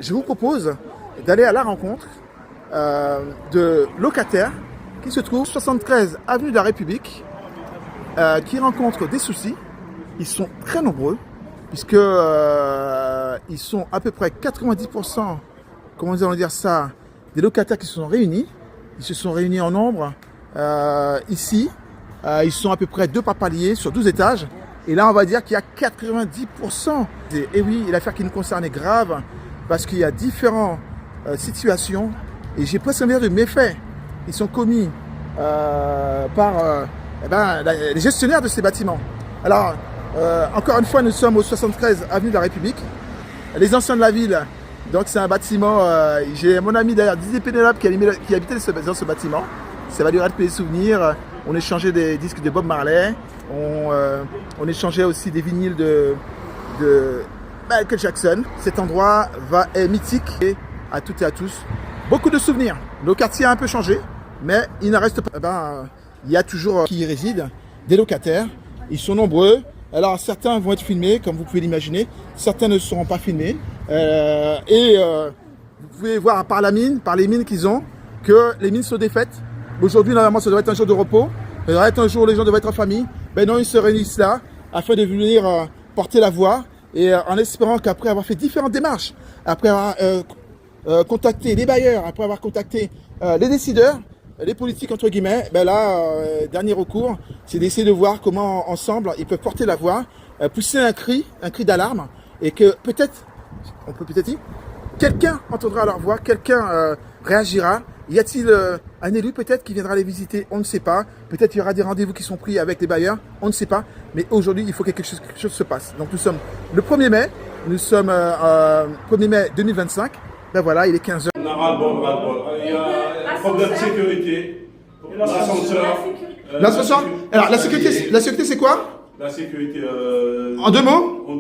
Je vous propose d'aller à la rencontre de locataires qui se trouvent 73 avenue de la République, qui rencontrent des soucis. Ils sont très nombreux, puisque ils sont à peu près 90%, comment nous allons dire ça, des locataires qui se sont réunis. Ils se sont réunis en nombre ici. Ils sont à peu près 2 par palier sur 12 étages. Et là, on va dire qu'il y a 90%. Et oui, l'affaire qui nous concerne est grave, parce qu'il y a différentes situations. Et j'ai presque envie de méfaits. Ils sont commis par les gestionnaires de ces bâtiments. Alors, encore une fois, nous sommes au 73 avenue de la République. Les anciens de la ville, donc c'est un bâtiment, j'ai mon ami d'ailleurs, Didier Pénélope, qui habitait dans ce bâtiment. Ça va lui rappeler des souvenirs. On échangeait des disques de Bob Marley. On échangeait aussi des vinyles de Michael Jackson. Cet endroit est mythique et à toutes et à tous beaucoup de souvenirs. Le quartier a un peu changé, mais il ne reste pas. Il y a toujours qui y résident, des locataires. Ils sont nombreux. Alors certains vont être filmés, comme vous pouvez l'imaginer. Certains ne seront pas filmés. Vous pouvez voir par les mines qu'ils ont, que les mines sont défaites. Aujourd'hui, normalement, ça doit être un jour de repos. Ça doit être un jour où les gens doivent être en famille. Ben non, ils se réunissent là afin de venir porter la voix, et en espérant qu'après avoir fait différentes démarches, après avoir contacté les bailleurs, après avoir contacté les décideurs, les politiques entre guillemets, ben là, dernier recours, c'est d'essayer de voir comment ensemble ils peuvent porter la voix, pousser un cri d'alarme, et que peut-être, on peut peut-être dire, quelqu'un entendra leur voix, quelqu'un réagira. Y a-t-il un élu peut-être qui viendra les visiter? On ne sait pas. Peut-être il y aura des rendez-vous qui sont pris avec les bailleurs. On ne sait pas. Mais aujourd'hui, il faut que quelque chose se passe. Donc nous sommes le 1er mai. Nous sommes 1er mai 2025. Ben voilà, il est 15h. On a ras-le-bol. Il y a un problème de sécurité. L'ascenseur. L'ascenseur. Alors la sécurité c'est quoi? La sécurité. En 2 mots? En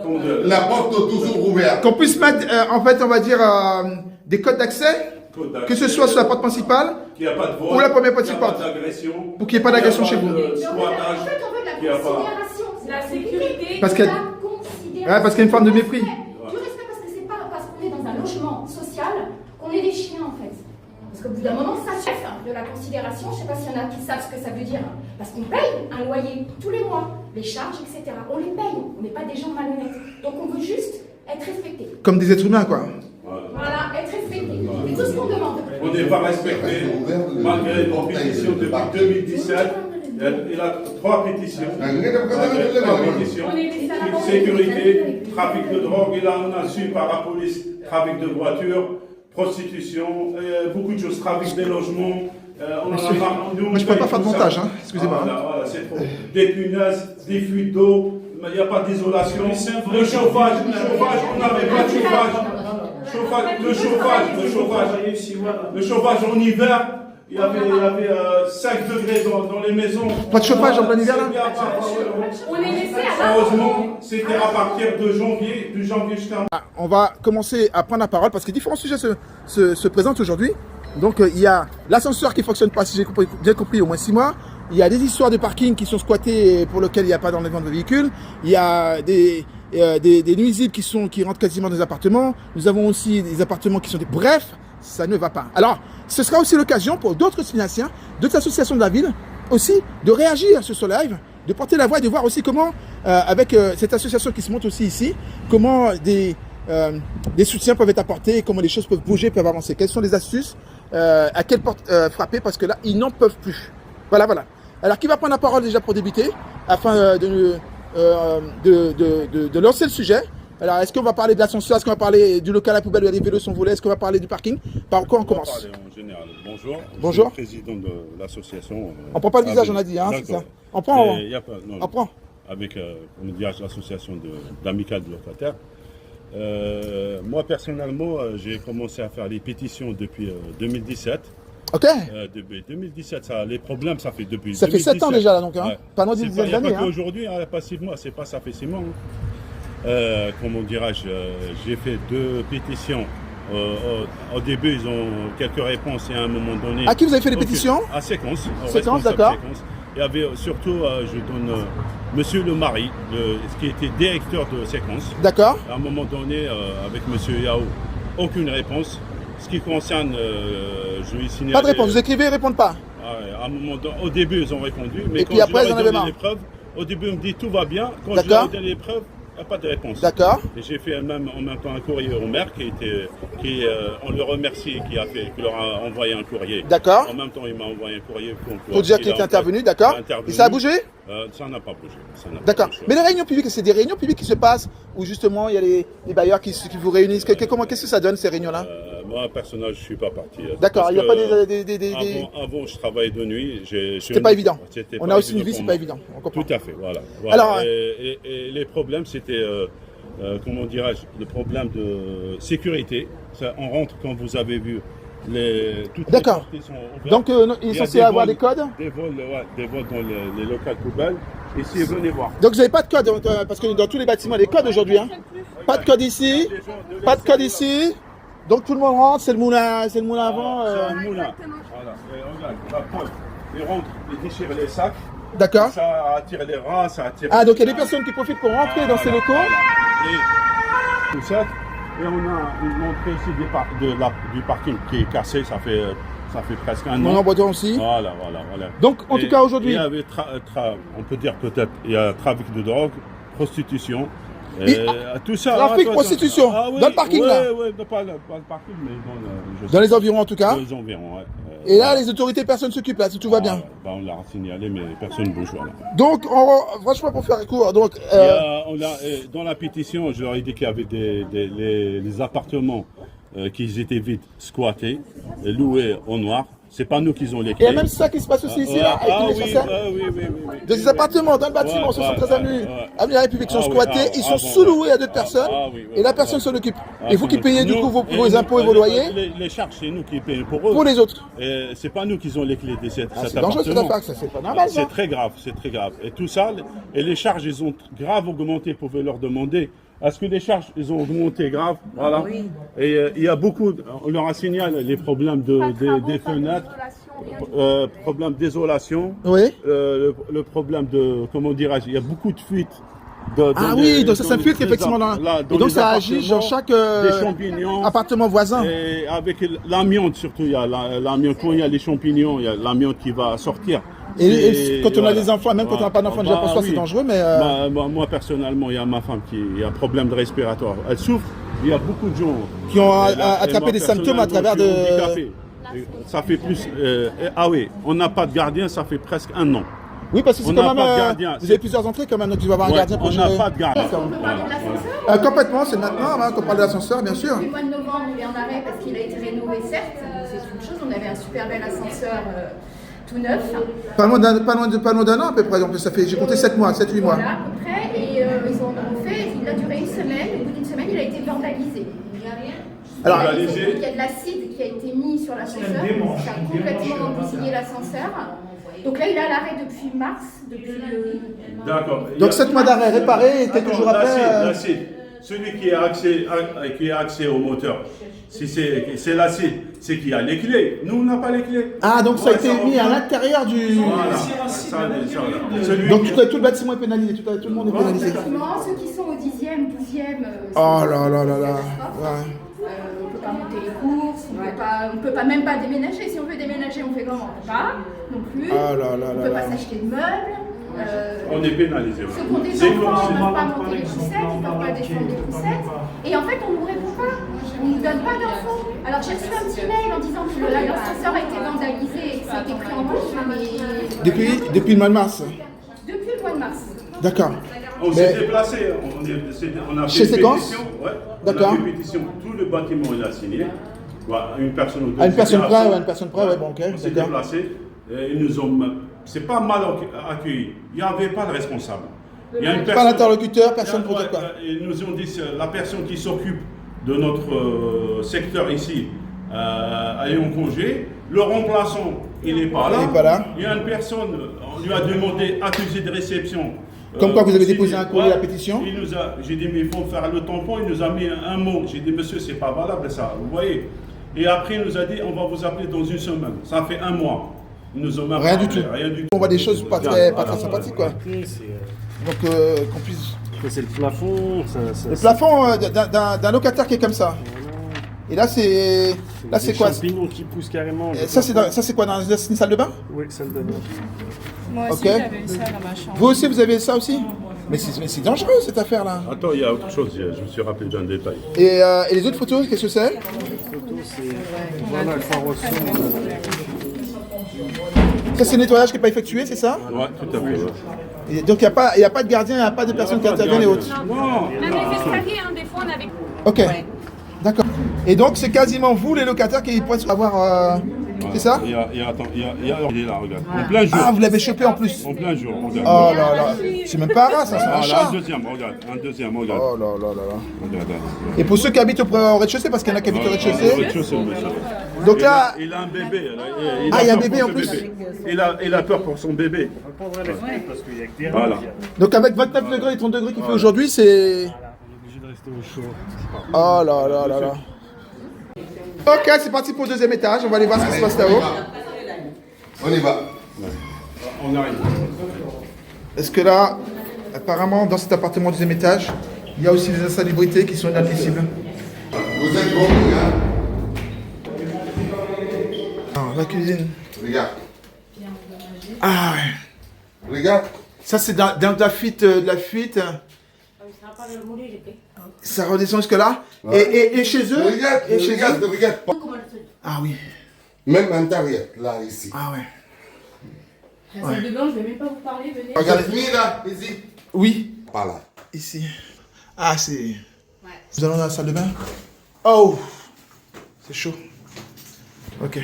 2. La porte toujours ouverte. Qu'on puisse mettre, en fait, on va dire, des codes d'accès. Que ce soit sur la porte principale ou la première petite porte, pour qu'il n'y ait pas d'agression chez vous. En fait, on veut de la considération. La sécurité. Parce qu'il y a une forme de mépris. Du respect, parce que c'est pas parce qu'on est dans un logement social qu'on est des chiens en fait. Parce qu'au bout d'un moment, ça chef de la considération. Je sais pas s'il y en a qui savent ce que ça veut dire. Parce qu'on paye un loyer tous les mois, les charges, etc. On les paye. On n'est pas des gens malhonnêtes. Donc on veut juste être respecté. Comme des êtres humains, quoi. Voilà, être respecté. C'est tout ce qu'on demande. On n'est pas respecté, malgré nos pétitions depuis 2017. Il a 3 pétitions. 3 pétitions. Sécurité, trafic de drogue. Et là, on a su par la police, trafic de voitures, prostitution, beaucoup de choses, trafic des logements. Moi, je ne peux pas faire de montage, hein. Excusez-moi. Voilà, c'est trop. Des punaises, des fuites d'eau, il n'y a pas d'isolation. Le chauffage, on n'avait pas de chauffage. Le chauffage en hiver, il y avait 5 degrés dans les maisons. Pas de chauffage en plein hiver là? On est laissé à la Heureusement, c'était à partir de janvier jusqu'à... On va commencer à prendre la parole parce que différents sujets se présentent aujourd'hui. Donc il y a l'ascenseur qui ne fonctionne pas, si j'ai bien compris, au moins 6 mois. Il y a des histoires de parking qui sont squattés et pour lesquels il n'y a pas d'enlèvement de véhicules. Il y a des nuisibles qui rentrent quasiment dans les appartements. Nous avons aussi des appartements qui sont des... Bref, ça ne va pas. Alors, ce sera aussi l'occasion pour d'autres financiers, d'autres associations de la ville, aussi de réagir sur ce live, de porter la voix et de voir aussi comment, avec cette association qui se monte aussi ici, comment des soutiens peuvent être apportés, comment les choses peuvent bouger, peuvent avancer. Quelles sont les astuces, à quelle porte frapper, parce que là, ils n'en peuvent plus. Voilà. Alors, qui va prendre la parole déjà pour débuter, afin de lancer le sujet? Alors, est-ce qu'on va parler de l'ascenseur? Est-ce qu'on va parler du local à poubelle où il y a des vélos sont volés? Est-ce qu'on va parler du parking? Par quoi on commence? En général. Bonjour. Bonjour. Je suis le président de l'association. On prend pas le visage, on a dit, hein, c'est ça? On prend. On prend. Avec, on dirige l'association d'amicales de locataires. Moi, personnellement, j'ai commencé à faire les pétitions depuis 2017. Ok. Depuis 2017, les problèmes, ça fait depuis. Ça 2017. fait 7 ans déjà, là, donc, hein. Ouais. Pas loin d'une dizaine d'années. Pas qu'aujourd'hui, pas 6 mois, c'est pas ça fait 6 mois. Hein. Comment dirais-je, j'ai fait 2 pétitions. Au début, ils ont quelques réponses et à un moment donné. À qui vous avez fait les pétitions? À Séquence. Séquence, d'accord. Il y avait surtout, je donne Monsieur le mari, qui était directeur de séquence. D'accord. À un moment donné, avec Monsieur Yao, aucune réponse. Ce qui concerne, je lui signale. Pas de réponse, vous écrivez, ils ne répondent pas. À un moment donné, au début, ils ont répondu, mais et quand puis après, je ils en leur ai avaient donné marre. les preuves, au début, on me dit tout va bien. Quand je leur ai donné les preuves, il n'y a pas de réponse. D'accord. Et j'ai fait en même temps un courrier au maire on le remercie, qui leur a envoyé un courrier. D'accord. En même temps, il m'a envoyé un courrier pour dire qu'il était intervenu, d'accord. Et ça a bougé? Ça n'a pas bougé. D'accord. Mais les réunions publiques, c'est des réunions publiques qui se passent où justement il y a les bailleurs qui vous réunissent. Qu'est-ce que ça donne ces réunions-là? Moi, personnellement, je ne suis pas parti. D'accord, il n'y a pas des... Avant, je travaillais de nuit. C'était pas évident. On a aussi une vie, c'est pas évident. On comprend. Tout à fait, voilà. Alors, et les problèmes, c'était, comment dirais-je, le problème de sécurité. Ça, on rentre, quand vous avez vu, toutes les portes sont ouvertes. Donc, il est censé avoir des codes? Des vols dans les locales poubelles. Ici, venez voir. Donc, vous n'avez pas de code, parce que dans tous les bâtiments, il y a des codes aujourd'hui. Hein. Pas de code ici, pas de code ici. Donc tout le monde rentre, c'est le moulin avant. C'est un moulin. Voilà. Et regarde, la preuve. Ils rentrent, ils déchirent les sacs. D'accord. Ça attire les rats, ça attire. Ah, donc il y a des personnes qui profitent pour rentrer dans ces locaux. Et tout ça. Et on a une entrée ici du parking qui est cassé, ça fait presque un an. On en boit aussi. Voilà. Donc en tout cas aujourd'hui. Il y avait, on peut dire peut-être, il y a trafic de drogue, prostitution. Tout ça. Trafic, prostitution, oui, dans le parking là. Oui, pas le parking, mais dans les environs en tout cas. Dans les environs, ouais. Et là, les autorités, personne ne s'occupe là, tout va bien. On l'a signalé, mais personne ne bouge. Voilà. Donc, franchement, pour faire court, donc. Dans la pétition, je leur ai dit qu'il y avait des appartements qui étaient vides, squattés, loués au noir. C'est pas nous qui ont les clés. Et il y a même ça qui se passe aussi ici, là, avec les chasseurs. Oui. Des appartements dans le bâtiment, 73 avenue la République sont squattés, ils sont sous-loués à d'autres personnes, et la personne s'en occupe. Et vous qui payez du coup vos impôts et vos loyers. Les charges, c'est nous qui payons pour eux. Pour les autres. C'est pas nous qui ont les clés de cet appartement. C'est dangereux cette affaire, ça c'est pas normal. C'est très grave. Et tout ça, et les charges, ils ont grave augmenté, vous pouvez leur demander. Est-ce que les charges, ils ont augmenté grave? Voilà. Oui. Et il y a beaucoup, on leur a signalé les problèmes des fenêtres, problème d'isolation, oui. Le problème de, comment dirais-je, il y a beaucoup de fuites. Donc ça s'infiltre effectivement et donc ça agit dans chaque appartement voisin. Et avec l'amiante surtout, il y a l'amiante, quand il y a les champignons, il y a l'amiante qui va sortir. Et quand on a des enfants, même quand on n'a pas d'enfants, déjà pour soi c'est dangereux, mais... Moi personnellement, il y a ma femme qui a un problème de respiratoire. Elle souffre, il y a beaucoup de gens qui ont attrapé des symptômes à travers de... Ça fait plus... on n'a pas de gardien, ça fait presque un an. Oui, parce que c'est quand même... Vous avez plusieurs entrées quand même, donc tu vas avoir un gardien pour gérer. On n'a pas de gardien. Complètement, c'est maintenant qu'on parle de l'ascenseur, bien sûr. Le mois de novembre, il est en arrêt parce qu'il a été rénové, certes. C'est une chose, on avait un super bel ascenseur... tout neuf. Pas loin d'un an à peu près, donc ça fait, j'ai compté 7 mois, 7-8 mois. Voilà, à peu près, et ils ont refait, il a duré une semaine, au bout d'une semaine, il a été vandalisé. Alors, il y a de l'acide qui a été mis sur l'ascenseur, ça a complètement bousillé l'ascenseur. Donc là, il est à l'arrêt depuis mars, D'accord. Donc 7 mois d'arrêt réparé, et toujours après... L'acide. Celui qui a accès au moteur, si c'est l'acide, c'est qu'il y a les clés. Nous, on n'a pas les clés. Ah, donc ça a été mis à l'intérieur du... Voilà. Donc tout le bâtiment est pénalisé, tout le monde est pénalisé. Ceux qui sont au 10e, 12e... Oh là là là là. On ne peut pas monter les courses, on ne peut pas même pas déménager. Si on veut déménager, on fait comment? On ne peut pas non plus. On ne peut pas s'acheter de meubles. On est pénalisé. Ceux qui ont des enfants ne peuvent pas monter les poussettes, ils ne peuvent pas défendre les poussettes. Et en fait, on ne nous répond pas. On ne nous donne pas d'infos. Alors j'ai reçu un petit mail en disant que l'ascenseur a été vandalisé et que ça a été pris en compte. Mais... Depuis le mois de mars. Depuis le mois de mars. D'accord. On s'est déplacé, on a fait chez Séquence. D'accord. On a fait une pétition, tout le bâtiment il a signé. Une personne ou deux. À une personne près, ouais, bon, ok. On s'est déplacé, ils nous ont. C'est pas mal accueilli. Il n'y avait pas de responsable. Il y a une personne, pas l'interlocuteur, personne pour dire quoi. Ils nous ont dit la personne qui s'occupe de notre secteur ici est en congé. Le remplaçant, il n'est pas là. Il y a une personne, on lui a demandé accusé de réception. Comme quoi vous avez déposé un courrier à la pétition. J'ai dit mais il faut faire le tampon. Il nous a mis un mot. J'ai dit monsieur c'est pas valable ça. Vous voyez. Et après il nous a dit on va vous appeler dans une semaine. Ça fait un mois. Ils nous ont rien du tout. On voit des choses pas très sympathiques quoi. Donc qu'on puisse... Ça, c'est le plafond. Le plafond d'un locataire qui est comme ça. Et là c'est quoi? Des champignons qui poussent carrément. Ça c'est quoi, dans une salle de bain? Oui, salle de bain. Moi aussi, Ok. j'avais ça dans ma chambre. Vous aussi vous avez ça aussi? Mais c'est dangereux cette affaire là. Attends, il y a autre chose, je me suis rappelé d'un détail. Et les autres photos, qu'est-ce que c'est? La photo, c'est. Voilà, le phare au son. Ça c'est le nettoyage qui n'est pas effectué, c'est ça? Ouais, tout à fait. Ouais. Et donc il n'y a pas de gardien, il n'y a pas de personnes qui interviennent et autres. Non. Même les escaliers, hein, des fois, on avait... Ok, d'accord. Et donc c'est quasiment vous les locataires qui pourraient avoir... C'est ça? Il y a, il est là, regarde. En plein jour. Ah, vous l'avez chopé en plus. En plein jour, regarde. Oh là là, c'est même pas un rat, ça, c'est un Ah, là, chat. un deuxième, regarde. Oh là là là là. Regarde. Et pour ceux qui habitent au rez-de-chaussée, parce qu'il y en a qui habitent au rez-de-chaussée. Rez-de-chaussée, monsieur. Donc là, Il a un bébé. Ah, il y a un peur bébé pour en ce plus. bébé. Il a peur pour son bébé. On prendrait les fenêtres parce qu'il y a que des Voilà. donc avec 29 degrés et 30 degrés qu'il fait aujourd'hui, c'est... On est obligé de rester au chaud. Oh là là là là. Ok, c'est parti pour le deuxième étage. On va aller voir ce qui se passe là-haut. On y va. On arrive. Est-ce que là, apparemment, dans cet appartement deuxième étage, il y a aussi des insalubrités qui sont inadmissibles. Vous êtes bon, regarde. Alors, la cuisine. Regarde. Ah ouais. Regarde. Ça, c'est dans la fuite. Ça redescend jusque là. Et chez eux. Regarde, Et chez regarde, eux. regarde. Ah oui. Même intérieur, là, ici. Ah ouais. La salle de bain, je vais même pas vous parler, venez. Regardez. Cette nuit, là, ici. Oui. Pas là. Ici. Ah, c'est... Nous allons dans la salle de bain. Oh. C'est chaud. Ok.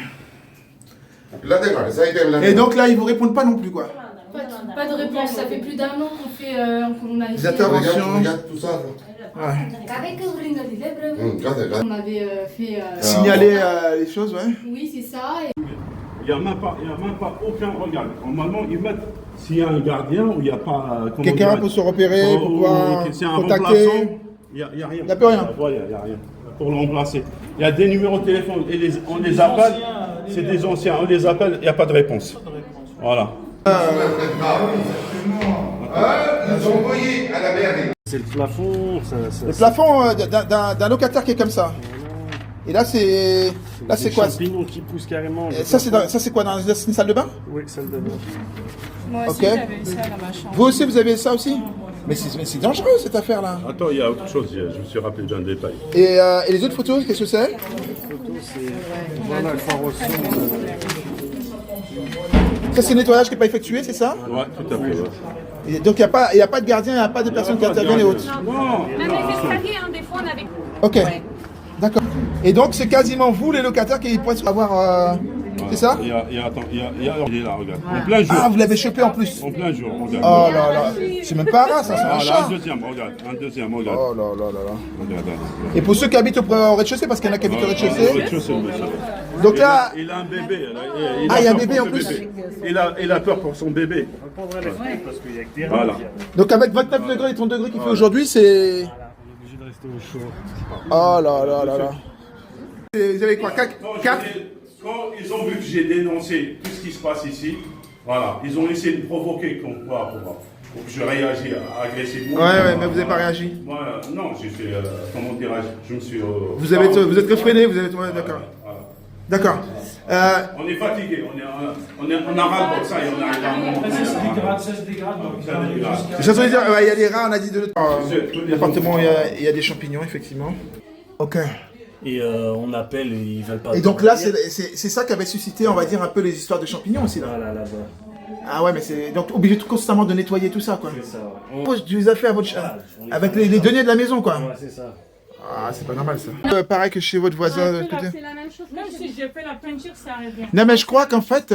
La démarre, ça a été la Et donc là, ils vous répondent pas non plus, quoi. Pas de réponse, ça fait plus d'un an qu'on fait... qu'on a Les interventions. Regarde tout ça. Là. Ouais. Regarde. On avait fait... Signaler les choses, ouais. Oui, c'est ça. Et... Il n'y a même pas aucun regard. Normalement, ils mettent s'il y a un gardien ou il n'y a pas. Quelqu'un pour se repérer, pour pouvoir c'est un contacter. remplaçant. Il n'y a rien. Il n'y a plus rien. Voilà, il n'y a rien. Pour le remplacer. Il y a des numéros de téléphone et on les appelle. C'est des anciens. On les appelle, il n'y a pas de réponse. Voilà. Ils ont envoyé à la mairie. C'est le plafond. Le plafond d'un locataire qui est comme ça. Et là, c'est quoi? Des champignons qui poussent carrément. Ça, c'est quoi, dans une salle de bain? Oui, salle de bain. Moi aussi, Ok. j'avais ça dans ma chambre. Vous aussi, vous avez ça aussi? Mais c'est dangereux, cette affaire-là. Attends, il y a autre chose, je me suis rappelé d'un détail. Et les autres photos, qu'est-ce que c'est? La photo, c'est. Voilà, le phare au son. Ça, c'est le nettoyage qui n'est pas effectué, c'est ça? Ouais, tout à fait. Ouais. Et donc il n'y a pas de gardien, il n'y a pas de personnes qui interviennent et autres. Non. Même les escaliers, hein, des fois, on avait... Ok, d'accord. Et donc c'est quasiment vous les locataires qui pourraient avoir... C'est ça? Il est là, regarde. En plein jour. Ah, vous l'avez chopé en plus. En plein jour, regarde. Oh là là, c'est même pas un rat, ça, c'est un Ah, là, chat. un deuxième, regarde. Oh là là là là. Regarde. Et pour ceux qui habitent au rez-de-chaussée, parce qu'il y en a qui habitent au rez-de-chaussée. Rez-de-chaussée, monsieur. Donc là, Il a un bébé. Ah, il y a un peur bébé pour en ce plus. bébé. Il a peur pour son bébé. On prendrait les fenêtres parce qu'il y a que des Voilà. donc avec 29 degrés et 30 degrés qu'il fait aujourd'hui, c'est... On est obligé de rester au chaud. Oh là là là là. Et vous avez quoi, 4? Quand ils ont vu que j'ai dénoncé tout ce qui se passe ici, voilà, ils ont essayé de me provoquer pour que je réagisse agressivement. Ouais, mais vous n'avez pas réagi. Moi, non, j'ai fait, comment dirais-je, je me suis... Vous êtes réfréné, vous êtes... Ouais, d'accord. Voilà. D'accord. On est fatigué, on a ras le ça et on arrive à un moment. Ça se dégrade. J'ai entendu dire, il y a des rats, on a dit de l'autre. L'appartement, il y a des champignons, effectivement. Ok. Et on appelle et ils veulent pas. Et donc là, c'est ça qui avait suscité, on va dire, un peu les histoires de champignons aussi, là. Voilà, là-bas. Ah ouais, mais c'est donc obligé constamment de nettoyer tout ça, quoi. C'est ça. Ouais. Tu les as fait à votre chat, avec les deniers de la maison, quoi. Ouais, c'est ça. Ah, c'est pas normal, ça. Pareil que chez votre voisin de l'autre côté. C'est la même chose. Même si j'ai fait la peinture, ça arrive bien. Non, mais je crois qu'en fait,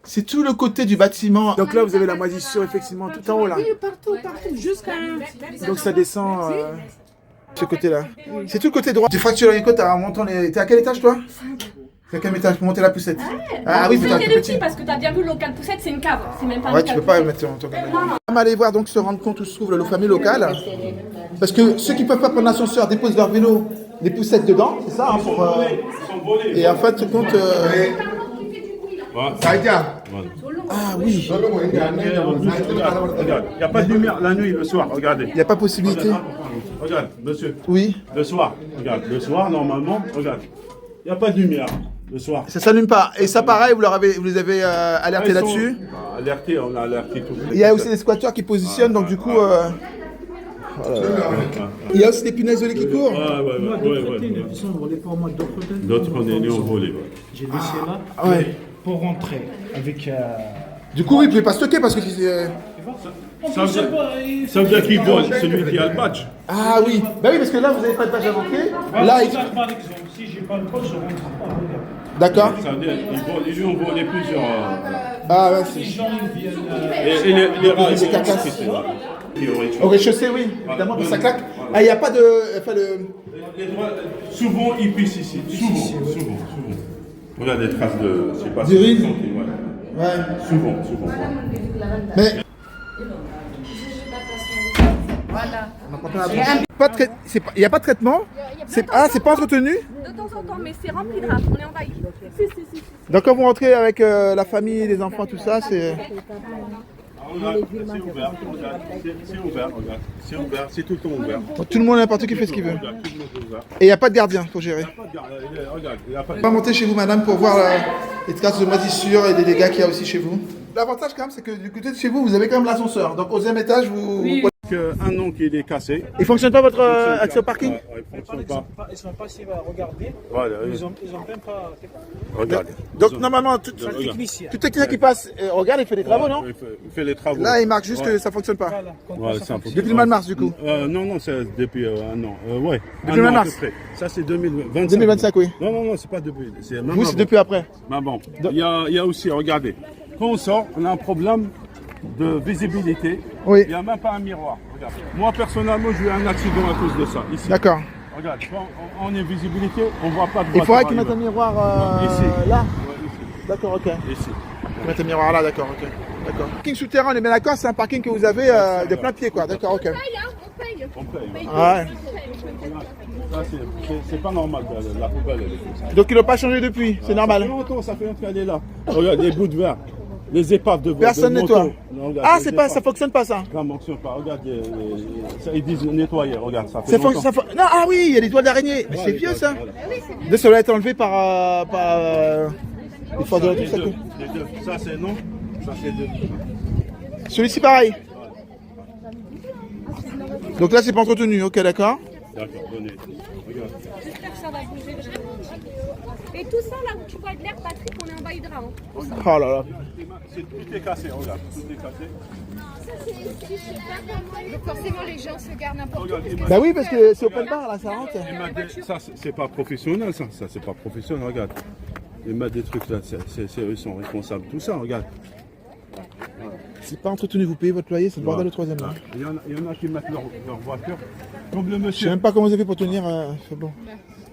c'est tout le côté du bâtiment. Donc là, vous avez la moisissure, effectivement, tout en haut, là. Oui, partout, jusqu'à... Donc ça descend ce côté-là. C'est tout le côté droit. Tu fractures les côtes en montant les... T'es à quel étage, toi? T'es à quel étage pour monter la poussette? Ah oui, putain, C'est t'es le petit. petit parce que t'as bien vu le local poussette, c'est une cave, c'est même pas un Ouais, local tu peux pas poussette. mettre ton caméra. On va aller voir donc se rendre compte où se trouve le fameux local. Parce que ceux qui peuvent pas prendre l'ascenseur déposent leur vélo, les poussettes dedans, c'est ça, hein, pour, Ils sont volés. et en fait, compte. Ouais. Ça a été. Voilà. Ah oui, Regarde, il n'y a pas de lumière la nuit, le soir, regardez. il n'y a pas possibilité. Regarde, monsieur. Oui, Le soir, regarde, le soir, normalement, regarde. Il n'y a pas de lumière, le soir. ça s'allume pas. Et ça pareil, vous les avez alertés Ils sont- là-dessus. Alertés, on a alerté tout. Il y a aussi des squatteurs qui positionnent, donc du coup... Il y a aussi des punaises de lit qui courent. D'autres, on est en volée. J'ai laissé là Ah ouais. pour rentrer avec. Du coup, oui, vous pouvez pas stocker parce que... Ça veut dire qu'il vole, celui qui a le badge. Ah oui, bah oui, parce que là, vous n'avez pas de badge à rentrer. Là, Là, il... par exemple, si j'ai pas le code, je rentre pas. Regarde. D'accord. Ça veut dire qu'ils lui ont volé plusieurs. Ah ouais, Les c'est... gens ils viennent. Et les rats, ils Des sont cacasses. discrétés, voilà. Au rez-de-chaussée, oui, évidemment, quand ça claque. Ah, il n'y a pas de... Enfin, Les droits, souvent, ils pissent ici. Souvent. Regarde les traces de. Je sais pas si D'urine. vous sentez, ouais. Ouais. Souvent. Mais... Il n'y a pas de traitement. C'est pas entretenu. De temps en temps, mais c'est rempli de rats. On est envahi. Si. Donc quand vous rentrez avec la famille, les enfants, tout ça, c'est... C'est ouvert, regarde. C'est ouvert, c'est tout le temps ouvert. Tout le monde, n'importe qui fait ce qu'il veut. Regarde, tout le monde est ouvert. Et il n'y a pas de gardien pour gérer. Regarde, il n'y a pas On va monter chez vous, madame, pour voir les traces de moisissure et des dégâts qu'il y a aussi chez vous. L'avantage quand même, c'est que du côté de chez vous, vous avez quand même l'ascenseur. Donc au deuxième étage, vous... Un an qu'il est cassé. Il fonctionne pas votre accès au parking? Il fonctionne pas. Ils sont pas si à regarder. Voilà, Ils ont même pas. regarde. Donc normalement, tout technicien qui passe, regarde, il fait des travaux, non? Il fait les travaux. Là, il marque juste que ça fonctionne pas. Voilà, c'est un peu- Depuis le mois de mars, du coup. Non, c'est depuis un an. Ouais. Depuis le mois de mars. Ça, c'est 2025. 2025, oui. Non, c'est pas depuis. C'est même Vous, c'est avant. depuis après. Mais bon, il y a aussi, regardez, quand on sort, on a un problème de visibilité. Oui. Il n'y a même pas un miroir. Regarde. Moi, personnellement, j'ai eu un accident à cause de ça. Ici. D'accord. Regarde, quand on est visibilité, on ne voit pas de Il voiture faudrait qu'ils mettent un arriver. miroir Ici. là. Ouais, ici. D'accord, ok. Ici. Ils mettent un miroir là, d'accord, ok. D'accord. Parking souterrain, on est bien d'accord, c'est un parking que vous avez de plein pied, quoi. D'accord, ok. On paye. Ouais. Ça, c'est pas normal, la poubelle, elle est comme ça. Donc ils n'ont pas changé depuis, c'est Ça normal. fait longtemps, ça fait longtemps qu'elle est là. Regarde, les bouts de verre, les épaves de Personne de nettoie. moto. Non, regarde, Ah, les c'est pas, ça épaves. fonctionne pas ça. Ça ne fonctionne pas. Regarde, ils disent nettoyer. Regarde, ça fait Ça longtemps. non, ah oui, il y a des toiles d'araignée. Mais c'est les vieux toiles, ça. voilà. De ça doit être enlevé par les forces de la Les tout ça. deux. Ça, c'est non. Ça, c'est deux. Celui-ci pareil. Donc là c'est pas entretenu, ok d'accord. D'accord, donnez. Regarde. J'espère que ça va bouger. Et tout ça, là où tu vois de l'air, Patrick, on est envahi de rats. Hein. Oh là là. Tout est cassé, regarde. Tout est cassé. Donc forcément, les gens se gardent n'importe où. Regarde, Bah oui parce que c'est open bar là, ça rentre. ça, c'est pas professionnel, ça. Ça, c'est pas professionnel, regarde. Ils mettent des trucs là, eux, ils sont responsables. Tout ça, regarde. C'est pas entretenu, vous payez votre loyer, c'est le bordel au troisième là. Il y en a qui mettent leur voiture. Comme le Je sais monsieur. même pas comment vous avez fait pour tenir. C'est bon.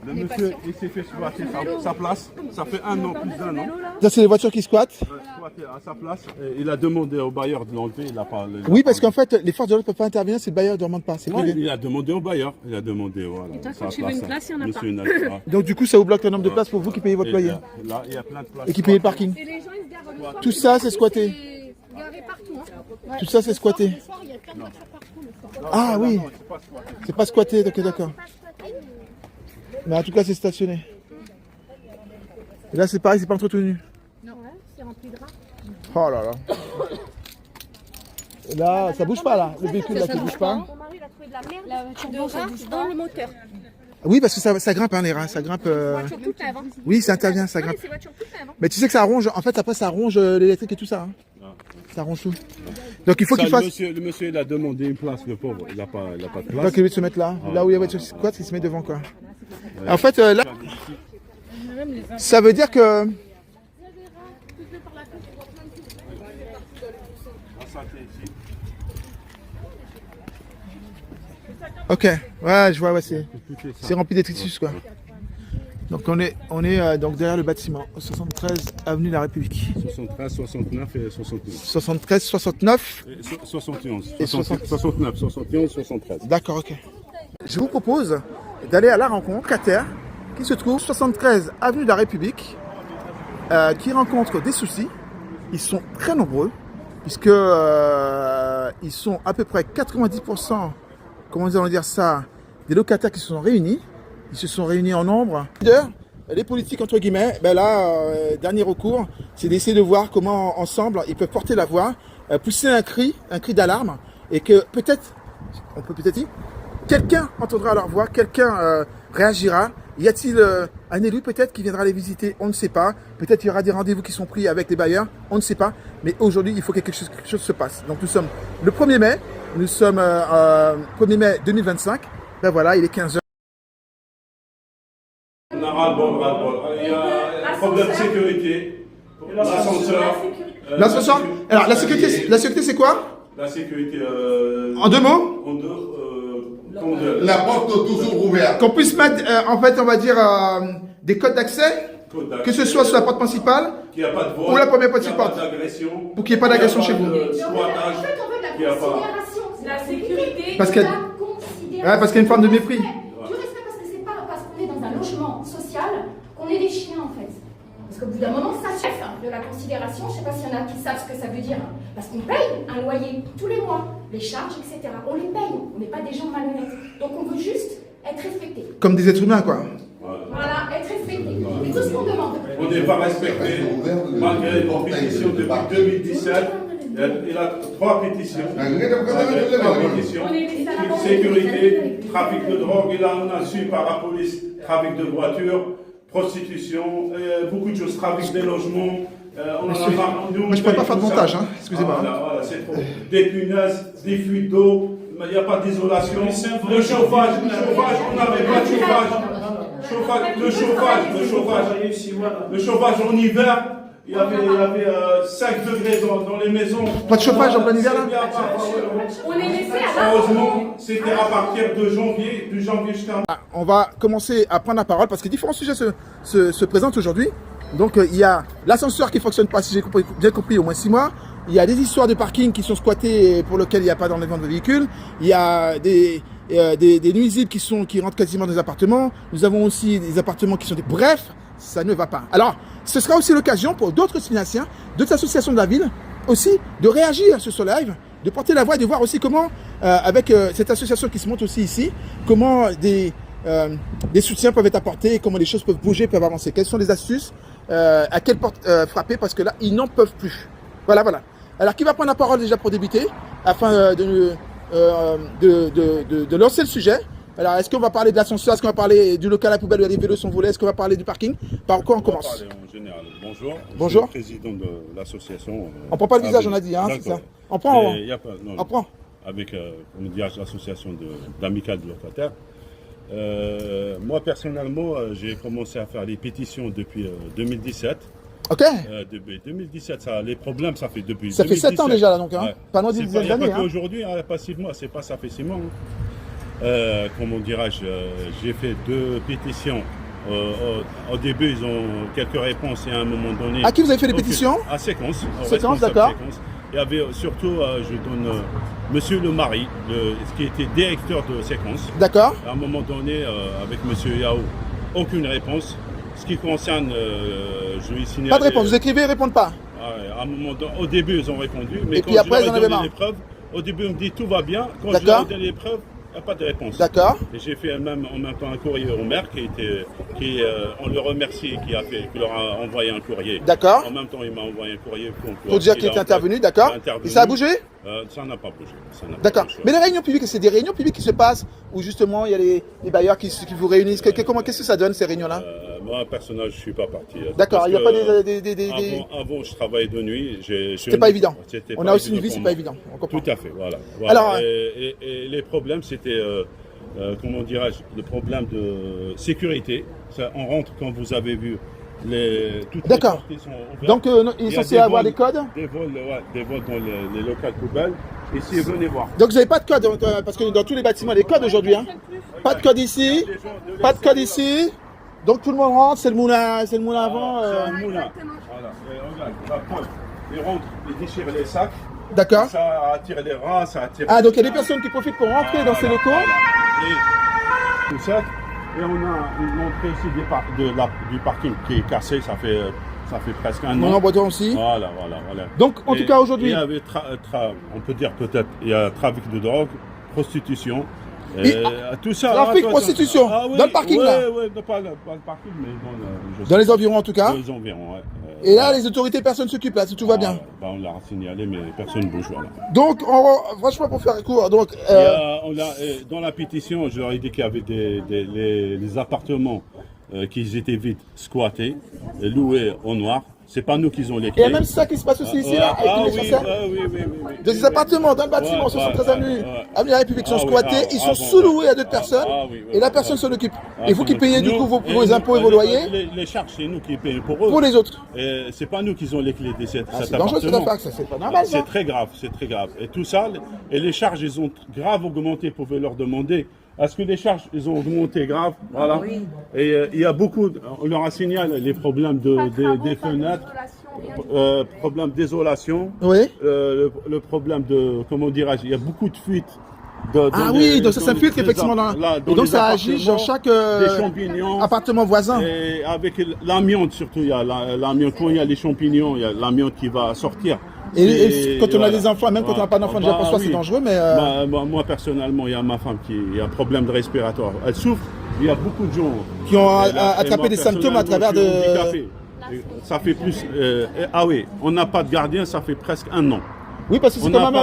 Le monsieur, il s'est fait squatter sa place. Ça fait un an, plus d'un an. Ça c'est les voitures qui squattent. Squatter à sa place. Et il a demandé au bailleur de l'enlever. Il a pas. Oui parce qu'en fait les forces de l'ordre peuvent pas intervenir si le bailleur ne demande pas. C'est Ouais, privé. il a demandé au bailleur. Il a demandé, voilà. toi, sa quand tu veux une place, il y en a Monsieur, pas. il y en a pas. Donc du coup ça vous bloque le nombre de places pour vous qui payez votre Et loyer. Là, il y a plein de places. Et qui payez le parking. Et les gens, ils se gardent le soir. Tout ça c'est squatté. Garés partout. Hein. Tout ça c'est squatté. Le soir, il y a plein de voitures partout. Le soir. Ah oui. Non, c'est pas squatté. C'est pas squatté, ok d'accord. Mais en tout cas c'est stationné. Et là c'est pareil, c'est pas entretenu. Non, ouais, c'est rempli de rats. Oh là là. Et là ça bouge pas là, le véhicule là qui bouge pas. Mon mari, il a trouvé de la merde. La voiture de rats dans le moteur. Oui parce que ça grimpe hein, les rats, ça grimpe. Voiture toute neuve. Hein. Oui ça intervient, ça Non, mais grimpe. c'est voiture toute neuve. Hein. Mais tu sais que ça ronge, en fait après ça ronge l'électrique et tout ça. Hein. Ça ronge tout. Donc il faut Ça, qu'il fasse. le monsieur, il a demandé une place, le pauvre. Il n'a pas de place. Donc il veut se mettre là, là où il y a la voiture squat, il se met devant quoi. En fait là, ça veut dire que. Ok, ouais, je vois, ouais, c'est rempli de détritus quoi. Donc on est donc derrière le bâtiment, 73 avenue de la République. 73, 69 et 71. 73, 69. 71. Et 69, 71, 73. D'accord, ok. Je vous propose d'aller à la rencontre Cater, qui se trouve 73 avenue de la République, qui rencontre des soucis ils sont très nombreux, puisque ils sont à peu près 90%, comment nous allons dire ça, des locataires qui se sont réunis. Ils se sont réunis en nombre. Les politiques, entre guillemets, ben là, dernier recours, c'est d'essayer de voir comment, ensemble, ils peuvent porter la voix, pousser un cri d'alarme, et que peut-être, on peut peut-être dire, quelqu'un entendra leur voix, quelqu'un réagira. Y a-t-il un élu peut-être qui viendra les visiter? On ne sait pas. Peut-être il y aura des rendez-vous qui sont pris avec les bailleurs. On ne sait pas. Mais aujourd'hui, il faut que quelque chose se passe. Donc nous sommes le 1er mai. Nous sommes 1er mai 2025. Ben voilà, il est 15h. On a ras-le-bol. Il y a un problème de sécurité. L'ascenseur. L'ascenseur. Alors la sécurité c'est quoi? La sécurité. En deux mots? En deux. La porte toujours ouverte. Qu'on puisse mettre, en fait, on va dire, des codes d'accès, que ce soit sur la porte principale qu'il n'y a pas de vol, ou la première petite porte. Pour qu'il n'y ait pas d'agression chez vous. En fait, on veut de la considération. La sécurité. Parce qu'il y a une forme de mépris. Du respect, parce que c'est pas parce qu'on est dans un logement social qu'on est des chiens en fait. Parce qu'au bout d'un moment, ça chef de la considération. Je ne sais pas s'il y en a qui savent ce que ça veut dire. Parce qu'on paye un loyer tous les mois, les charges, etc. On les paye. On n'est pas des gens malhonnêtes. Donc on veut juste être respecté. Comme des êtres humains, quoi. Voilà, être respecté. Et tout ce qu'on demande. On n'est pas respecté, malgré les pétitions depuis 2017. Il a 3 pétitions. 3 pétitions. Sécurité, trafic de drogue. Et là, on a su par la police, trafic de voitures, prostitution, beaucoup de choses, trafic des logements. Moi, je ne peux pas faire de montage, hein. Excusez-moi. Voilà, c'est trop. Des punaises, des fuites d'eau, il n'y a pas d'isolation. Le chauffage, on n'avait pas de chauffage. Le chauffage en hiver, il y avait 5 degrés dans les maisons. Pas de chauffage en plein hiver là? On est laissé à Heureusement, c'était à partir de janvier jusqu'à... On va commencer à prendre la parole parce que différents sujets se présentent aujourd'hui. Donc il y a l'ascenseur qui ne fonctionne pas, si j'ai bien compris, au moins 6 mois. Il y a des histoires de parking qui sont squattés et pour lesquels il n'y a pas d'enlèvement de véhicules. Il y a des nuisibles qui rentrent quasiment dans les appartements. Nous avons aussi des appartements qui sont des... Bref, ça ne va pas. Alors, ce sera aussi l'occasion pour d'autres citoyens, d'autres associations de la ville, aussi de réagir sur ce live, de porter la voix et de voir aussi comment, avec cette association qui se monte aussi ici, comment des soutiens peuvent être apportés, comment les choses peuvent bouger, peuvent avancer. Quelles sont les astuces, à quelle porte frapper, parce que là, ils n'en peuvent plus. Voilà. Alors, qui va prendre la parole déjà pour débuter, afin de lancer le sujet? Alors, est-ce qu'on va parler de l'ascenseur? Est-ce qu'on va parler du local à poubelle où les vélos sont volés? Est-ce qu'on va parler du parking? Par quoi on commence? En général. Bonjour. Bonjour. Je suis le président de l'association. On prend pas le visage, on a dit, hein, c'est ça. On prend. On prend. Avec, on dirige l'association d'amicales de locataires. Moi, personnellement, j'ai commencé à faire les pétitions depuis 2017. Ok. Depuis 2017, les problèmes, ça fait depuis. Ça 2017. Fait 7 ans déjà, là, donc. Hein. Ouais. Pas loin d'une dizaine d'années. Pas qu'aujourd'hui, pas 6 mois, c'est pas ça fait 6 mois. Hein. Comment dirais-je, j'ai fait 2 pétitions. Au début, ils ont quelques réponses et à un moment donné. À qui vous avez fait les pétitions? À Séquence. Séquence, d'accord. Il y avait surtout, je donne Monsieur le Mari, qui était directeur de Séquence. D'accord. À un moment donné, avec Monsieur Yao, aucune réponse. Ce qui concerne, je lui signale. Pas de réponse, vous écrivez, ils ne répondent pas. À un moment donné, au début, ils ont répondu, mais et quand puis après, je leur ai donné marre. les preuves, au début, on me dit tout va bien. Quand je leur ai donné les preuves, il n'y a pas de réponse. D'accord. Et j'ai fait même en même temps un courrier au maire on le remercie, qui leur a envoyé un courrier. D'accord. En même temps, il m'a envoyé un courrier pour dire qu'il était intervenu, d'accord. Et ça a bougé? Ça n'a pas bougé. D'accord. Mais les réunions publiques, c'est des réunions publiques qui se passent où justement il y a les bailleurs qui vous réunissent. Qu'est-ce que ça donne ces réunions-là? Moi, personnellement, je ne suis pas parti. D'accord, il n'y a pas des... Avant, je travaillais de nuit. C'était pas évident. On a aussi une vie, c'est pas évident. On comprend. Tout à fait, voilà. Alors, et les problèmes, c'était, comment dirais-je, le problème de sécurité. Ça, on rentre, quand vous avez vu, toutes les portes qui sont ouvertes. Donc, il est censé avoir des codes? Des vols dans les locales poubelles. Ici, venez voir. Donc, vous n'avez pas de code, parce que dans tous les bâtiments, il y a des codes aujourd'hui. Hein. Pas de code ici. Pas de code ici. Donc tout le monde rentre, c'est le moulin avant. C'est un moulin. Voilà. Et regarde, la preuve. Ils rentrent, ils déchirent les sacs. D'accord. Ça attire les rats, ça attire. Ah, donc il y a des personnes qui profitent pour rentrer dans ces locaux. Voilà. Et tout ça, Et on a une entrée ici du parking qui est cassé, ça fait presque un an. Mon emboîtement aussi. Voilà. Donc, en tout cas, aujourd'hui. Il y avait, on peut dire peut-être, il y a trafic de drogue, prostitution. Tout ça. Trafic, prostitution, oui, dans le parking là. Oui, pas le parking, mais dans les environs en tout cas. Dans les environs, ouais. Et là, les autorités, personne ne s'occupe là, tout va bien. On l'a signalé, mais personne ne bouge. Voilà. Donc, franchement, pour faire court, donc. Dans la pétition, je leur ai dit qu'il y avait des appartements qui étaient vides, squattés, loués au noir. C'est pas nous qui ont les clés. Et il y a même ça qui se passe aussi ici, là, avec les oui. De ces appartements dans le bâtiment, 73 avenue de la République, sont squattés, ils sont sous-loués à d'autres personnes, et la personne s'en occupe. Et vous qui payez du coup vos impôts et vos loyers. Les charges, c'est nous qui payons pour eux. Pour les autres. C'est pas nous qui ont les clés de cet appartement. C'est dangereux cette affaire, ça, c'est pas normal. C'est très grave. Et tout ça, et les charges, ils ont grave augmenté, vous pouvez leur demander. Est-ce que les charges, ils ont augmenté grave? Voilà. Oui. Et il y a beaucoup, on leur a signalé les problèmes des fenêtres, problème d'isolation, oui. Le problème de, comment dirais-je, il y a beaucoup de fuites. Donc ça s'infiltre effectivement et donc ça agit dans chaque appartement voisin. Et avec l'amiante surtout, il y a l'amiante, quand il y a les champignons, il y a l'amiante qui va sortir. Et quand on a des enfants, même quand on n'a pas d'enfants, déjà pour soi c'est dangereux, mais... Moi personnellement, il y a ma femme qui a un problème de respiratoire. Elle souffre, il y a beaucoup de gens qui ont attrapé des symptômes à travers de... Ça fait plus... on n'a pas de gardien, ça fait presque un an. Oui, parce que c'est quand même...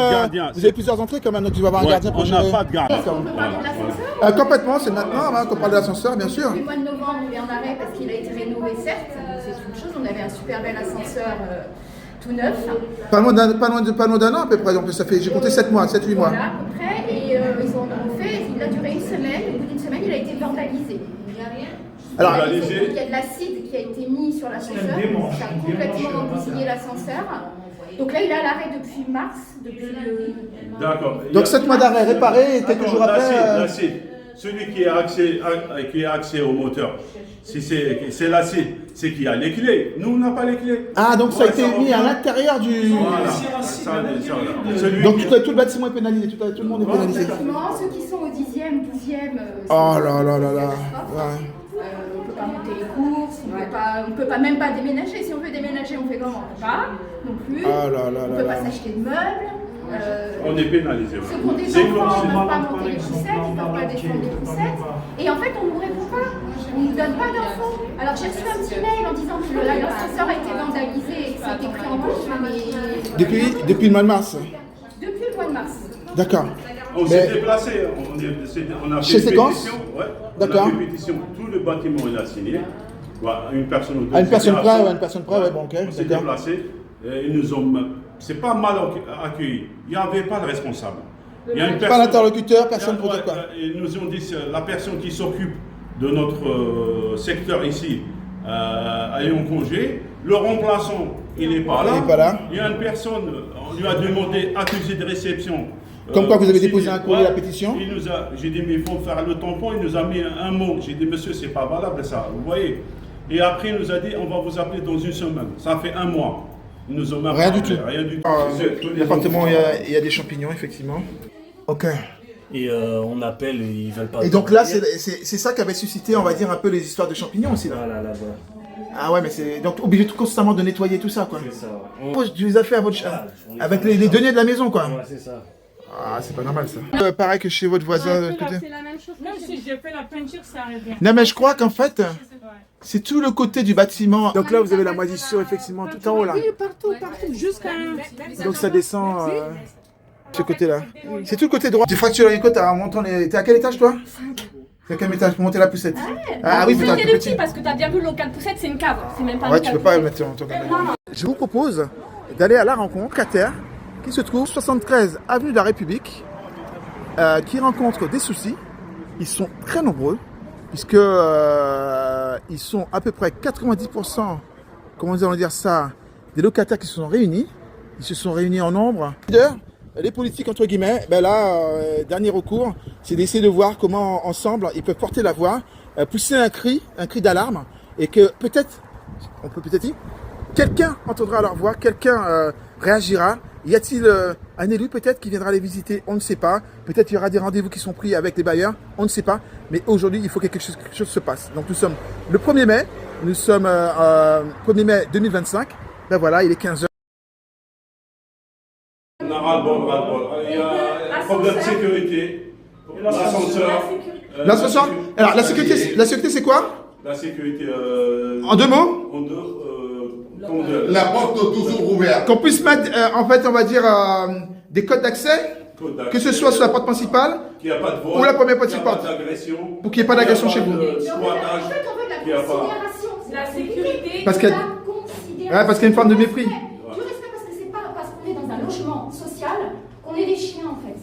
Vous avez plusieurs entrées quand même, donc tu vas avoir un gardien pour gérer. On n'a pas de gardien. On peut parler de l'ascenseur complètement, c'est maintenant qu'on parle de l'ascenseur, bien sûr. Depuis le mois de novembre, il est en arrêt parce qu'il a été rénové, certes. C'est une chose, on avait un super bel ascenseur tout neuf. Pas loin d'un an à peu près, donc ça fait, j'ai compté 7 mois, 7-8 mois. Voilà, à peu près, et il a duré une semaine, au bout d'une semaine, il a été vandalisé. Alors, il y a de l'acide qui a été mis sur l'ascenseur, ça a complètement bousillé l'ascenseur. Donc là, il est à l'arrêt depuis mars, D'accord. Donc 7 mois d'arrêt réparé et quelques jours après... L'acide, celui qui a accès au moteur, si c'est l'acide, c'est qu'il y a les clés. Nous, on n'a pas les clés. Ah, donc ça a été mis à l'intérieur du... Voilà. Donc tout le bâtiment est pénalisé, tout le monde est pénalisé. Effectivement, ceux qui sont au 10e, 12e... Oh là. On ne peut pas monter les courses, on ne peut pas même pas déménager. Si on veut déménager, on fait comment? On ne peut pas non plus. On ne peut pas s'acheter de meubles. On est pénalisé. Ceux qui ont des enfants ne peuvent pas monter les poussettes, ils ne peuvent pas descendre les poussettes. Et en fait, on ne nous répond pas. On ne nous donne pas d'infos. Alors j'ai reçu un petit mail en disant que l'ascenseur a été vandalisé et que ça a été pris en compte. Depuis le mois de mars. Depuis le mois de mars. D'accord. On s'est déplacé, on a fait une pétition. D'accord. On a fait une pétition, tout le bâtiment il a signé. Une personne ou deux. À une personne près, bon, ok. On s'est déplacé, ils nous ont. C'est pas mal accueilli. Il n'y avait pas de responsable. Il y a une personne, pas l'interlocuteur, personne pour dire quoi. Ils nous ont dit la personne qui s'occupe de notre secteur ici est en congé. Le remplaçant, il n'est pas là. Il y a une personne, on lui a demandé accusé de réception. Comme quoi vous avez déposé un courrier à la pétition. J'ai dit mais il faut faire le tampon, il nous a mis un mot. J'ai dit monsieur c'est pas valable ça, vous voyez. Et après il nous a dit on va vous appeler dans une semaine. Ça fait un mois. Ils nous ont même rien du tout. L'appartement il y a des champignons effectivement. Ok. Et on appelle et ils veulent pas. Et donc là c'est ça qui avait suscité on va dire un peu les histoires de champignons aussi là. Voilà. Ah ouais mais c'est donc obligé constamment de nettoyer tout ça quoi. C'est ça. Tu les as fait à votre avec les deniers de la maison quoi. Ouais c'est ça. Ah, c'est pas normal ça. Pareil que chez votre voisin de l'autre côté. C'est la même chose. Même si j'ai fait la peinture, ça revient. Non, mais je crois qu'en fait, c'est tout le côté du bâtiment. Donc là, vous avez la moisissure effectivement tout en haut là. Oui, partout, jusqu'à. Donc ça descend ce côté-là. C'est tout le côté droit. Tu fractures les côtes, t'es à quel étage toi? 5. T'es à quel étage pour monter la poussette? Ah oui, c'est le petit parce que t'as bien vu le local poussette, c'est une cave. C'est même pas. Ouais, tu peux pas mettre ton caméra. Je vous propose d'aller à la rencontre locataire qui se trouve 73 avenue de la République, qui rencontre des soucis. Ils sont très nombreux, puisque ils sont à peu près 90%, comment on dire ça, des locataires qui se sont réunis. Ils se sont réunis en nombre. Les politiques, entre guillemets, ben là, dernier recours, c'est d'essayer de voir comment, ensemble, ils peuvent porter la voix, pousser un cri d'alarme, et que peut-être, on peut peut-être dire, quelqu'un entendra leur voix, quelqu'un réagira, Y a-t-il un élu peut-être qui viendra les visiter? On ne sait pas. Peut-être il y aura des rendez-vous qui sont pris avec les bailleurs. On ne sait pas. Mais aujourd'hui, il faut que quelque chose se passe. Donc nous sommes le 1er mai. Nous sommes 1er mai 2025. Ben voilà, il est 15h. On a ras-le-bol. Il y a un problème de sécurité. L'ascenseur. L'ascenseur. Alors la sécurité c'est quoi? La sécurité. En 2 mots? En 2. La porte toujours ouverte. Qu'on puisse mettre, en fait, on va dire, des codes d'accès, que ce soit sur la porte principale qu'il n'y a pas de vol, ou la première petite porte. Pour qu'il n'y ait pas d'agression chez vous. En fait, on veut de la considération. La sécurité. Parce qu'il y a une forme de mépris. Du respect, parce que c'est pas parce qu'on est dans un logement social qu'on est des chiens en fait.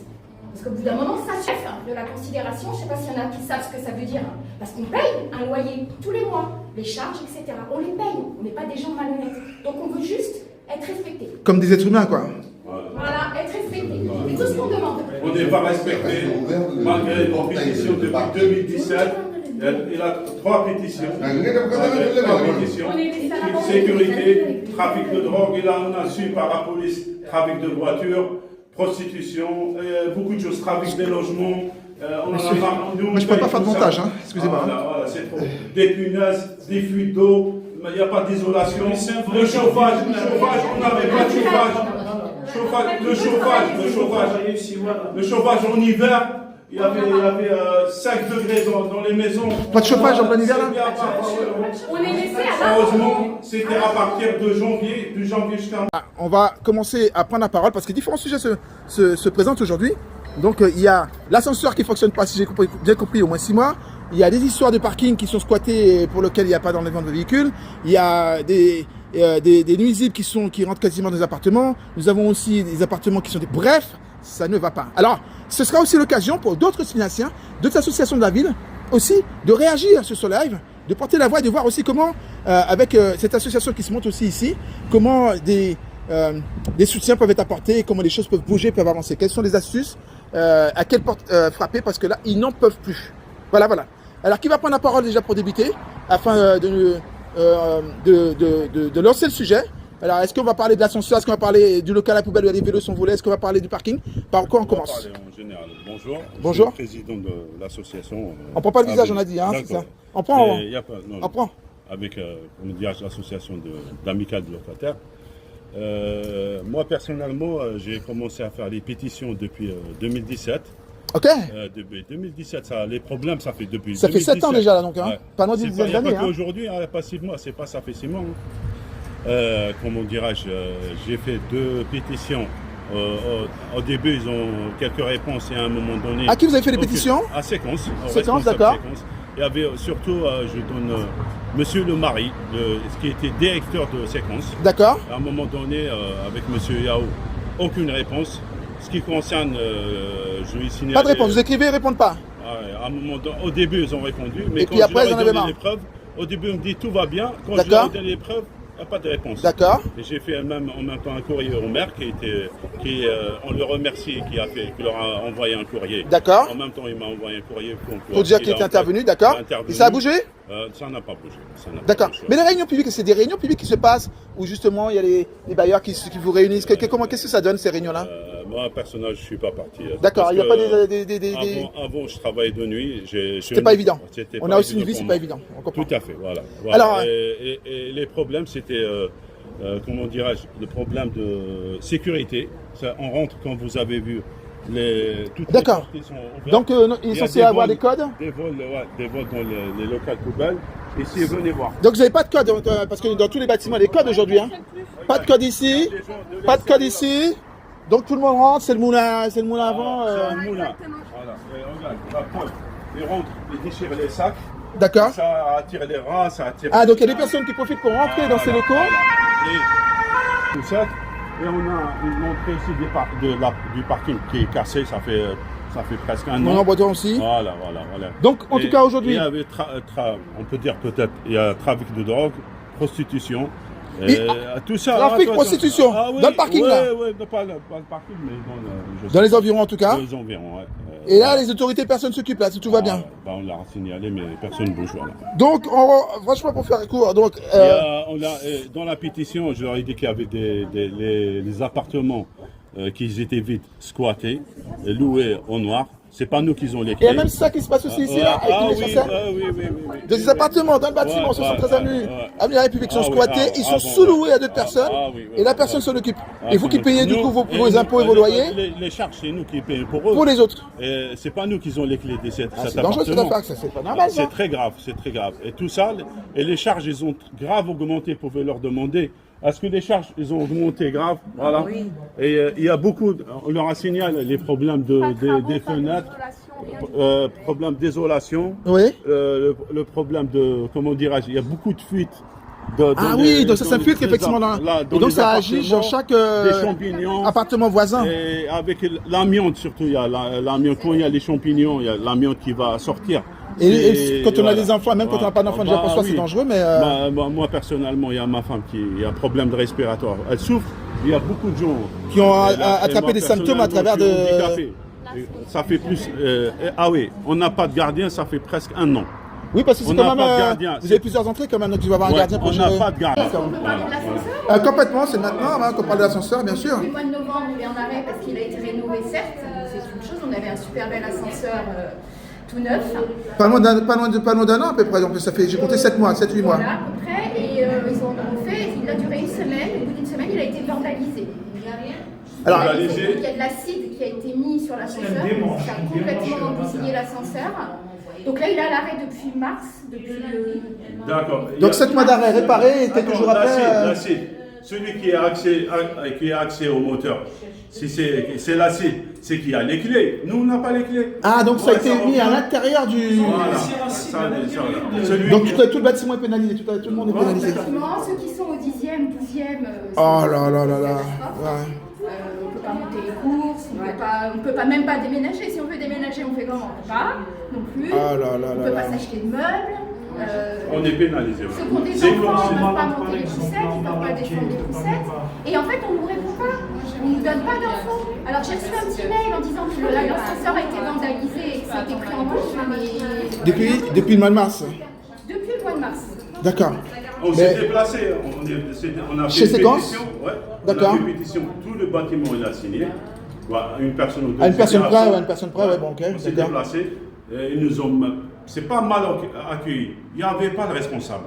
Parce qu'au bout d'un moment, ça chef de la considération. Je sais pas s'il y en a qui savent ce que ça veut dire. Parce qu'on paye un loyer tous les mois, les charges, etc. On les paye. On n'est pas des gens malhonnêtes. Donc on veut juste être respecté. Comme des êtres humains, quoi. Voilà, être respecté. C'est tout ce qu'on demande. On n'est pas respecté, malgré les pétitions depuis 2017. Il a 3 pétitions. 3 pétitions. Sécurité, trafic de drogue. Et là, on a su par la police, trafic de voitures, prostitution, beaucoup de choses, trafic des logements. Moi, je ne peux pas faire de montage, hein. Excusez-moi. Voilà, c'est trop. Des punaises, des fuites d'eau, il n'y a pas d'isolation. Le chauffage, on n'avait pas de chauffage. Le chauffage en hiver, il y avait 5 degrés dans les maisons. Pas de chauffage en plein hiver là? On est laissé à la Heureusement, c'était à partir de janvier jusqu'à... On va commencer à prendre la parole parce que différents sujets se présentent aujourd'hui. Donc il y a l'ascenseur qui ne fonctionne pas, si j'ai bien compris, au moins 6 mois. Il y a des histoires de parking qui sont squattés et pour lesquelles il n'y a pas d'enlèvement de véhicules. Il y a des nuisibles qui rentrent quasiment dans les appartements. Nous avons aussi des appartements qui sont des... Bref, ça ne va pas. Alors, ce sera aussi l'occasion pour d'autres citoyens, d'autres associations de la ville, aussi de réagir sur ce live, de porter la voix et de voir aussi comment, avec cette association qui se monte aussi ici, comment des soutiens peuvent être apportés, comment les choses peuvent bouger, peuvent avancer. Quelles sont les astuces, à quelle porte frapper, parce que là, ils n'en peuvent plus. Voilà. Alors, qui va prendre la parole déjà pour débuter, afin de lancer le sujet? Alors, est-ce qu'on va parler de l'ascenseur? Est-ce qu'on va parler du local à poubelle où les vélos sont volés? Est-ce qu'on va parler du parking? Par quoi on commence? En général. Bonjour. Bonjour. Je suis le président de l'association. On prend pas le visage, on a dit, hein, c'est ça? On prend. On prend. Avec, on dirait, l'association d'amicales de locataires. Moi, personnellement, j'ai commencé à faire les pétitions depuis 2017. Ok. Depuis 2017, les problèmes, ça fait depuis. Ça 2017. Fait 7 ans déjà, là, donc, hein. Ouais. Pas loin d'une dizaine d'années. Pas qu'aujourd'hui, pas 6 mois, c'est pas ça fait 6 mois. Hein. Comment dirais-je, j'ai fait 2 pétitions. Au début, ils ont quelques réponses et à un moment donné. À qui vous avez fait les pétitions? À Séquence. Séquence, d'accord. Il y avait surtout, je donne Monsieur le Mari, qui était directeur de Séquence. D'accord. À un moment donné, avec Monsieur Yao, aucune réponse. Ce qui concerne, je lui signale. Pas de réponse, vous écrivez, ils ne répondent pas. À un moment donné, au début, ils ont répondu, mais et quand puis après, je leur ai donné marre. les preuves, au début, on me dit tout va bien. Quand je leur ai donné les preuves, il n'y a pas de réponse. D'accord. Et j'ai fait même en même temps un courrier au maire on le remercie, qui leur a envoyé un courrier. D'accord. En même temps, il m'a envoyé un courrier pour dire qu'il était intervenu, d'accord. Et ça a bougé? Ça n'a pas bougé. D'accord. Mais les réunions publiques, c'est des réunions publiques qui se passent où justement il y a les bailleurs qui vous réunissent. Qu'est-ce que ça donne ces réunions-là? Moi, personnellement, je ne suis pas parti. D'accord, il n'y a pas des... Avant, je travaillais de nuit. C'était pas évident. On a aussi une vie, c'est pas évident. On comprend. Tout à fait, voilà. Alors, et les problèmes, c'était, comment dirais-je, le problème de sécurité. Ça, on rentre, quand vous avez vu, toutes les portes qui sont ouvertes. Donc, ils sont censés avoir des codes? Des vols dans les locales poubelles. Ici, venez voir. Donc, vous n'avez pas de code, parce que dans tous les bâtiments, il y a des codes aujourd'hui. Hein. Pas de code ici, pas de code ici. Donc tout le monde rentre, c'est le moulin avant. C'est un moulin. Voilà. Et regarde, la preuve. Ils rentrent, ils déchirent les sacs. D'accord. Ça attire les rats, ça attire. Ah, donc il y a des personnes qui profitent pour rentrer dans ces locaux. Voilà. Et tout ça. Et on a une entrée ici du parking qui est cassé, ça fait presque un an. On en boit aussi. Voilà. Donc en tout cas aujourd'hui. Il y avait, on peut dire peut-être, il y a trafic de drogue, prostitution. Tout ça. Trafic, prostitution, oui, dans le parking là. Oui, pas le parking, mais dans les environs en tout cas. Dans les environs, Et là, les autorités, personne ne s'occupe là, tout va bien. Bah, on l'a signalé, mais personne ne bouge. Voilà. Donc, franchement, pour faire court, donc... Dans la pétition, je leur ai dit qu'il y avait des appartements qui étaient vides, squattés, loués au noir. C'est pas nous qui ont les Et clés. il y a même ça qui se passe aussi ici, là, avec les chasseurs. Oui. Des appartements dans le bâtiment, 73 avenue de la République sont squattés, ils sont sous-loués à d'autres personnes, et la personne s'en occupe. Et vous qui payez du coup vos impôts et vos loyers. Les charges, c'est nous qui payons pour eux. Pour les autres. C'est pas nous qui ont les clés de cet C'est dangereux cette appartement. affaire, ça, c'est pas normal. C'est très grave, c'est très grave. Et tout ça, et les charges, ils ont grave augmenté. Vous pouvez leur demander. Est-ce que les charges, ils ont augmenté grave? Voilà. Et il y a beaucoup, on leur a signalé les problèmes des fenêtres, problème d'isolation, Oui. le problème de, comment dirais-je, il y a beaucoup de fuites. Donc ça s'infiltre effectivement dans... Et donc ça agit dans chaque appartement voisin. Et avec l'amiante surtout, il y a l'amiante, quand il y a les champignons, il y a l'amiante qui va sortir. Et quand on a des enfants, même quand on n'a pas d'enfants, déjà pour soi c'est dangereux, mais... Moi personnellement, il y a ma femme qui a un problème de respiratoire. Elle souffre, il y a beaucoup de gens qui ont attrapé des symptômes à travers de... Ça fait plus... on n'a pas de gardien, ça fait presque 1 an. Oui, parce que c'est quand même... Vous avez C'est- plusieurs entrées quand même, donc tu vas avoir un gardien pour On n'a gérer. pas de gardien. On peut parler de l'ascenseur. Complètement, c'est maintenant qu'on parle de l'ascenseur, bien sûr. Depuis le mois de novembre, il est en arrêt parce qu'il a été rénové, certes. C'est une chose, on avait un super bel ascenseur tout neuf. Pas loin d'un an à peu près, donc ça fait, j'ai compté 7 mois, 7-8 mois. Voilà, à peu près. Et ils ont fait, il a duré 1 semaine. Au bout d'une semaine, il a été vandalisé. Alors, Il y a de l'acide qui a été mis sur l'ascenseur. Ça a complètement bousillé l'ascenseur. Donc là, il est à l'arrêt depuis mars. D'accord. donc 7 mois d'arrêt réparé et quelques jours après... L'acide. Celui qui a accès au moteur, si c'est l'acide, c'est qu'il y a les clés. Nous, on n'a pas les clés. Ah, donc ça a été mis à l'intérieur du... Celui Donc tout le bâtiment est pénalisé, tout le monde est pénalisé. Effectivement, ceux qui sont au 10e, 12e... Oh là là là là. On ne peut pas monter les courses, on ne peut pas même pas déménager. Si on veut déménager, on fait comment? On ne peut pas non plus. Oh là là On ne là peut pas là. s'acheter de meubles. on est pénalisé. Ceux qui ont des enfants ne peuvent pas monter les poussettes, ils ne peuvent pas défendre les poussettes. Et en fait, on ne nous répond pas. On ne nous donne pas d'infos. Alors j'ai reçu un petit mail en disant que l'ascenseur a été vandalisé et que ça a été pris en compte, mais Depuis le mois de mars. depuis le mois de mars. D'accord. On s'est déplacé, on a fait Chez une Séquence pétition. Ouais, D'accord. On a fait une pétition, tout le bâtiment il a signé. Voilà, une personne ou deux. À une personne c'était près, assez. ouais, une personne près, ouais, bon, ok, On s'est d'accord. déplacé, ils nous ont. C'est pas mal accueilli. Il n'y avait pas de responsable.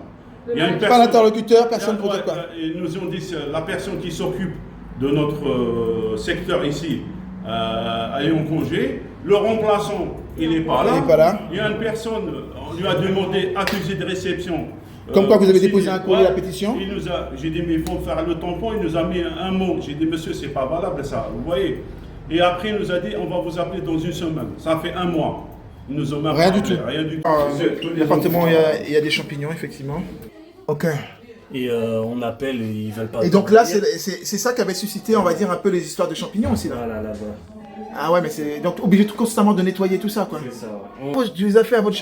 Il y a une Pas l'interlocuteur, personne pour Ouais, dire quoi. Ils nous ont dit la personne qui s'occupe de notre secteur ici est en congé. Le remplaçant, il n'est pas là. Il n'est pas là. Il y a une personne, on lui a demandé accusé de réception. Comme quoi vous avez si- déposé un courrier, la pétition. J'ai dit mais il faut faire le tampon, il nous a mis un mot. J'ai dit monsieur c'est pas valable ça, vous voyez. Et après il nous a dit on va vous appeler dans 1 semaine. Ça fait 1 mois. Ils nous ont même Rien pas du appelé, tout. Rien du tout. L'appartement, il y a des champignons, effectivement. Ok. Et on appelle et ils veulent pas. Et donc là, c'est ça qui avait suscité, on va dire, un peu les histoires de champignons aussi, là. Voilà, là-bas. Ah ouais, mais c'est donc obligé constamment de nettoyer tout ça, quoi. C'est ça. Ouais. Tu les as fait à votre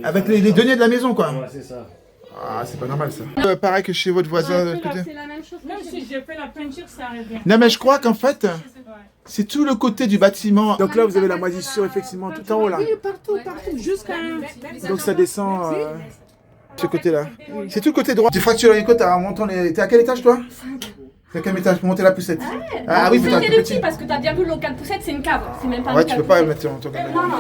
avec les deniers de la maison, quoi. Ouais, c'est ça. Ah, c'est pas normal ça. Pareil que chez votre voisin de l'autre côté. C'est la même chose. Même si j'ai fait la peinture, ça revient. Non, mais je crois qu'en fait, c'est tout le côté du bâtiment. Donc là, vous avez la moisissure, effectivement, tout en haut, là. Oui, partout, jusqu'à... Donc ça descend ce côté-là. C'est tout le côté droit. Tu fractures les côtes, t'es à quel étage, toi 5. T'es à quel étage pour monter la poussette? Ah oui, C'est putain, une t'es petit petit. parce que t'as bien vu le local poussette, c'est une cave. C'est même pas Ouais, une tu cave. peux pas le mettre en ton Non, non.